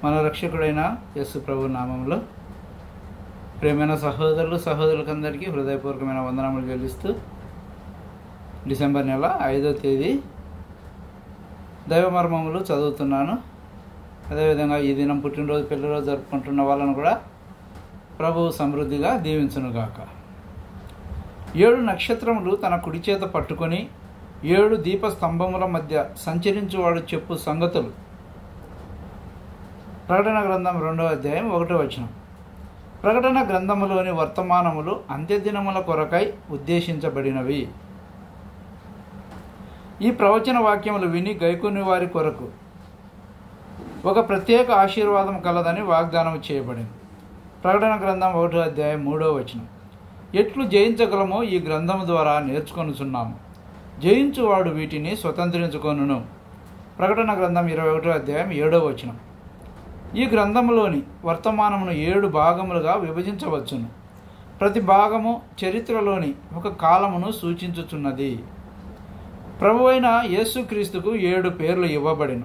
మన రక్షకుడైన యేసు ప్రభు నామంలో ప్రియమైన సహోదరులకందరికీ హృదయపూర్వకమైన వందనములు చెల్లిస్తూ డిసెంబర్ నెల 5వ తేదీ దైవమర్మములు చదువుతున్నాను. అదేవిధంగా ఈ దినం పుట్టినరోజు పెళ్లిరోజు జరుపుకుంటున్న వాళ్ళను కూడా ప్రభువు సమృద్ధిగా దీవించునుగాక. 7 నక్షత్రములు తన కుడి చేత పట్టుకొని 7 దీపస్తంభముల మధ్య సంచరించువాడు చెప్పు సంగతులు. ప్రకటన గ్రంథం 2వ అధ్యాయం 1వ వచనం. ప్రకటన గ్రంథములోని వర్తమానములు అంత్యదినముల కొరకై ఉద్దేశించబడినవి. ఈ ప్రవచన వాక్యములు విని గైకొని వారి కొరకు ఒక ప్రత్యేక ఆశీర్వాదం కలదని వాగ్దానం చేయబడింది. ప్రకటన గ్రంథం 1వ అధ్యాయం 3వ వచనం. ఎట్లు జయించగలమో ఈ గ్రంథము ద్వారా నేర్చుకొనుచున్నాము. జయించువాడు వీటిని స్వతంత్రించుకొనును. ప్రకటన గ్రంథం 21వ అధ్యాయం 7వ వచనం. ఈ గ్రంథములోని వర్తమానమును 7 భాగములుగా విభజించవచ్చును. ప్రతి భాగము చరిత్రలోని ఒక కాలమును సూచించుచున్నది. ప్రభువైన యేసుక్రీస్తుకు 7 పేర్లు ఇవ్వబడిన.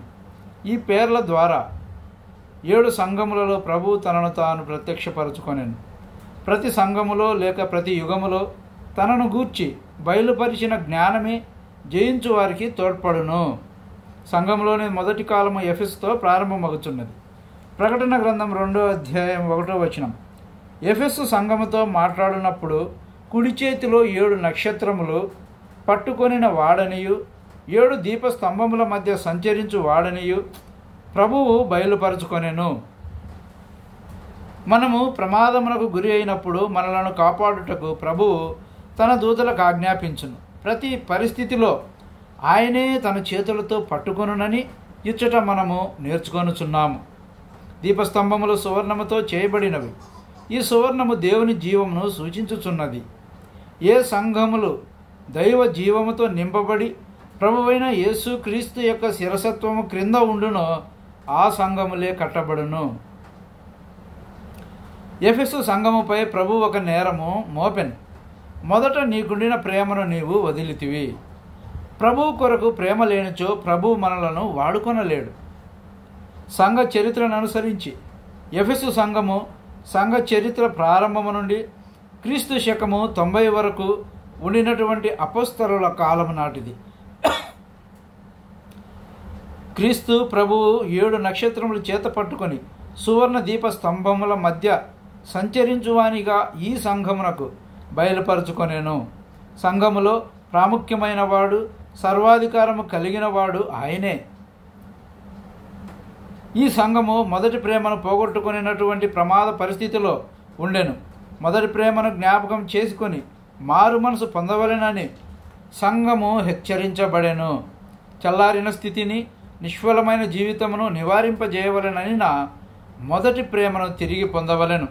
ఈ పేర్ల ద్వారా 7 సంఘములలో ప్రభువు తనను తాను ప్రత్యక్షపరచుకొనెను. ప్రతి సంఘములో లేక ప్రతి యుగములో తనను గూర్చి బయలుపరిచిన జ్ఞానమే జయించు వారికి తోడ్పడును. సంఘంలోని మొదటి కాలము ఎఫెసుతో ప్రారంభమగుచున్నది. ప్రకటన గ్రంథం 2వ అధ్యాయం 1వ వచనం. ఎఫెసు సంఘముతో మాట్లాడినప్పుడు కుడి చేతిలో 7 నక్షత్రములు పట్టుకొనిన వాడనియు 7 దీపస్తంభముల మధ్య సంచరించు వాడనియు ప్రభువు బయలుపరచుకొనెను. మనము ప్రమాదమునకు గురి అయినప్పుడు మనలను కాపాడుటకు ప్రభువు తన దూతలకు ఆజ్ఞాపించును. ప్రతి పరిస్థితిలో ఆయనే తన చేతులతో పట్టుకొనునని ఇచ్చట మనము నేర్చుకొనుచున్నాము. దీపస్తంభములు సువర్ణముతో చేయబడినవి. ఈ సువర్ణము దేవుని జీవమును సూచించుచున్నది. ఏ సంఘములు దైవ జీవముతో నింపబడి ప్రభువైన యేసుక్రీస్తు యొక్క శిరసత్వము క్రింద ఉండునో ఆ సంఘములే కట్టబడును. ఎఫెసు సంఘముపై ప్రభు ఒక నేరము మోపెను. మొదట నీకుండిన ప్రేమను నీవు వదిలితివి. ప్రభువు కొరకు ప్రేమ లేనిచో ప్రభువు మనలను వాడుకొనలేడు. సంఘ చరిత్రను అనుసరించి ఎఫెసు సంఘము సంఘ చరిత్ర ప్రారంభము నుండి క్రీస్తు శకము 90 వరకు ఉండినటువంటి అపోస్తలుల కాలము నాటిది. క్రీస్తు ప్రభువు 7 నక్షత్రములు చేత పట్టుకొని సువర్ణ దీప స్తంభముల మధ్య సంచరించువానిగా ఈ సంఘమునకు బయలుపరుచుకొనెను. సంఘములో ప్రాముఖ్యమైన వాడు, సర్వాధికారము కలిగిన వాడు ఆయనే. ఈ సంఘము మొదటి ప్రేమను పోగొట్టుకునేటువంటి ప్రమాద పరిస్థితిలో ఉండెను. మొదటి ప్రేమను జ్ఞాపకం చేసుకొని మారు మనసు పొందవలెనని సంఘము హెచ్చరించబడెను. చల్లారిన స్థితిని, నిష్ఫలమైన జీవితమును నివారింపజేయవలెనని నా మొదటి ప్రేమను తిరిగి పొందవలెను.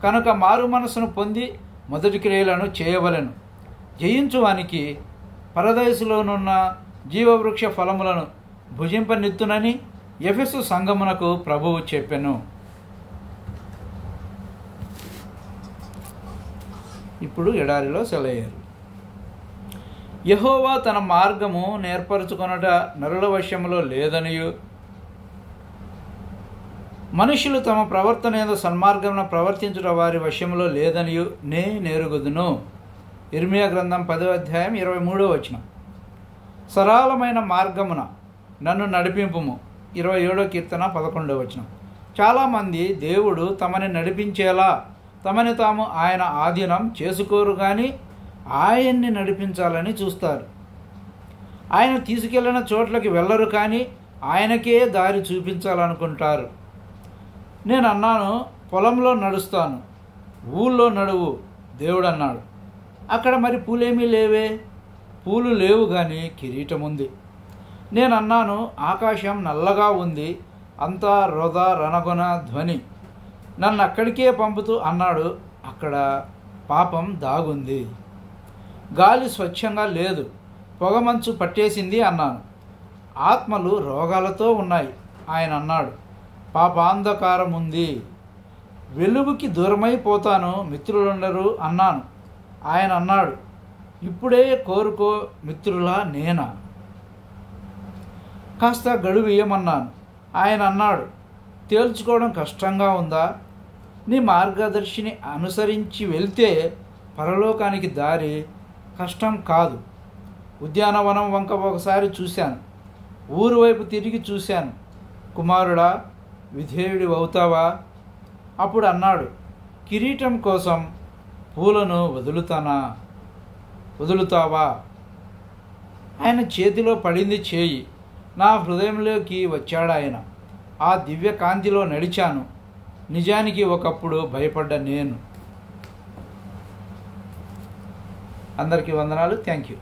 కనుక మారు మనసును పొంది మొదటి క్రియలను చేయవలెను. జయించువానికి పరదయసులోనున్న జీవవృక్ష ఫలములను భుజింపనిత్తునని ఎఫెసు సంఘమునకు ప్రభువు చెప్పెను. ఇప్పుడు ఎడారిలో సెలయేరు. యెహోవా తన మార్గము నేర్పరచుకొనుట నరుల వశములో లేదనియు మనుషులు తమ ప్రవర్తన యందు సన్మార్గమున ప్రవర్తించుట వారి వశములో లేదనియు నేరుగొదును. ఇర్మియా గ్రంథం 10వ అధ్యాయం 23వ వచనం. సరళమైన మార్గమున నన్ను నడిపింపుము. 27వ కీర్తన 11వ వచనం. చాలామంది దేవుడు తమని నడిపించేలా తమని తాము ఆయన ఆధీనం చేసుకోరు, కానీ ఆయన్ని నడిపించాలని చూస్తారు. ఆయన తీసుకెళ్లిన చోట్లకి వెళ్ళరు, కానీ ఆయనకే దారి చూపించాలనుకుంటారు. నేను అన్నాను, పొలంలో నడుస్తాను, ఊళ్ళో నడువు దేవుడు అన్నాడు. అక్కడ మరి పూలేమీ లేవే. పూలు లేవు, కానీ కిరీటం ఉంది. నేను అన్నాను, ఆకాశం నల్లగా ఉంది, అంతా రొద రణగొన ధ్వని. నన్ను అక్కడికే పంపుతూ అన్నాడు, అక్కడ పాపం దాగుంది. గాలి స్వచ్ఛంగా లేదు, పొగమంచు పట్టేసింది అన్నాను. ఆత్మలు రోగాలతో ఉన్నాయి ఆయన అన్నాడు. పాపాంధకారం ఉంది, వెలుగుకి దూరమైపోతాను, మిత్రులుండరు అన్నాను. ఆయన అన్నాడు, ఇప్పుడే కోరుకో మిత్రులా నేనా. కాస్త గడువు ఇయ్యమన్నాను. ఆయన అన్నాడు, తేల్చుకోవడం కష్టంగా ఉందా? నీ మార్గదర్శిని అనుసరించి వెళ్తే పరలోకానికి దారి కష్టం కాదు. ఉద్యానవనం వంక ఒకసారి చూశాను. ఊరు వైపు తిరిగి చూశాను. కుమారుడా, విధేయుడి అవుతావా? అప్పుడు అన్నాడు, కిరీటం కోసం పూలను వదులుతావా? ఆయన చేతిలో పడింది చేయి. నా హృదయంలోకి వచ్చాడాయన. ఆ దివ్య కాంతిలో నడిచాను. నిజానికి ఒకప్పుడు భయపడ్డ నేను. అందరికీ వందనాలు. Thank you.